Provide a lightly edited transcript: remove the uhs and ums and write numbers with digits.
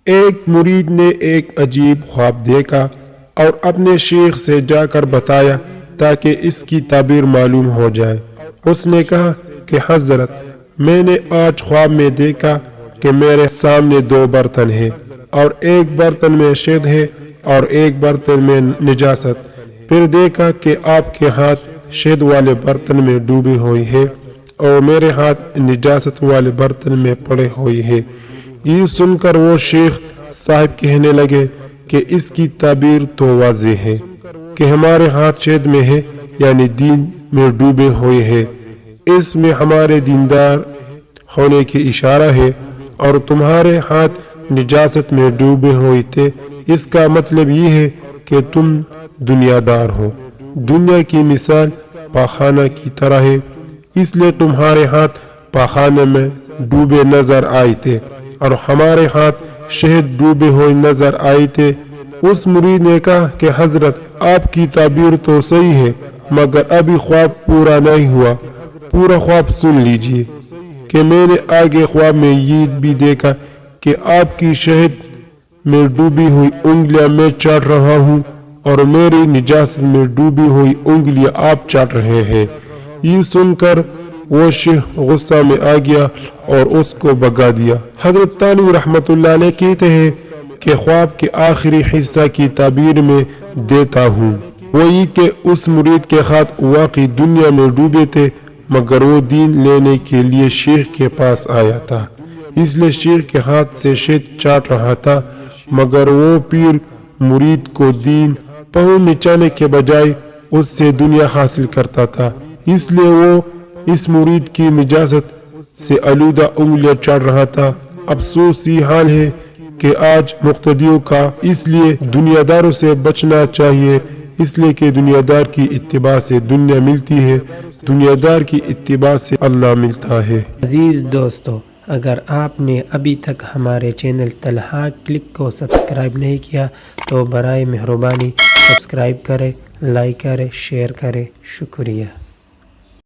ایک مرید نے ایک عجیب خواب دیکھا اور اپنے شیخ سے جا کر بتایا تاکہ اس کی تعبیر معلوم ہو جائے۔ اس نے کہا کہ حضرت، میں نے آج خواب میں دیکھا کہ میرے سامنے 2 برتن ہیں اور ایک برتن میں شہد ہے اور ایک برتن میں نجاست۔ پھر دیکھا کہ آپ کے ہاتھ شہد والے برتن میں ڈوبے ہوئے ہیں اور میرے ہاتھ نجاست والے برتن میں پڑے ہوئے ہیں۔ یہ سن کر وہ شیخ صاحب کہنے لگے کہ اس کی تعبیر تو واضح ہے کہ ہمارے ہاتھ شہد میں ہے، یعنی دین میں ڈوبے ہوئے ہیں، اس میں ہمارے دیندار ہونے کی اشارہ ہے، اور تمہارے ہاتھ نجاست میں ڈوبے ہوئے تھے، اس کا مطلب یہ ہے کہ تم دنیا دار ہو۔ دنیا کی مثال پاخانہ کی طرح ہے، اس لیے تمہارے ہاتھ پاخانے میں ڈوبے نظر آئے تھے اور ہمارے ہاتھ شہد ڈوبے ہوئے نظر آئے تھے۔ اس مرید نے کہا کہ حضرت، آپ کی تعبیر تو صحیح ہے، مگر ابھی خواب پورا نہیں ہوا، پورا خواب سن لیجئے کہ میں نے آگے خواب میں یہ بھی دیکھا کہ آپ کی شہد میں ڈوبی ہوئی انگلیاں میں چاٹ رہا ہوں اور میری نجاست میں ڈوبی ہوئی انگلیاں آپ چاٹ رہے ہیں۔ یہ سن کر وہ شیخ غصہ میں آ گیا اور اس کو بھگا دیا۔ حضرت تھانوی رحمۃ اللہ علیہ کہتے ہیں کہ خواب کے آخری حصہ کی تعبیر میں دیتا ہوں، وہی کہ اس مرید کے ہاتھ واقعی دنیا میں ڈوبے تھے، مگر وہ دین لینے کے لیے شیخ کے پاس آیا تھا، اس لیے شیخ کے ہاتھ سے شہد چاٹ رہا تھا، مگر وہ پیر مرید کو دین پاؤں نچانے کے بجائے اس سے دنیا حاصل کرتا تھا، اس لیے وہ اس مرید کی نجاست سے آلودہ انگلیاں چاٹ رہا تھا۔ افسوس یہ حال ہے کہ آج مقتدیوں کا اس لیے دنیا داروں سے بچنا چاہیے، اس لیے کہ دنیا دار کی اتباع سے دنیا ملتی ہے، دنیا دار کی اتباع سے اللہ ملتا ہے۔ عزیز دوستو، اگر آپ نے ابھی تک ہمارے چینل الحاق کلک کو سبسکرائب نہیں کیا تو برائے مہربانی سبسکرائب کریں، لائک کریں، شیئر کریں۔ شکریہ۔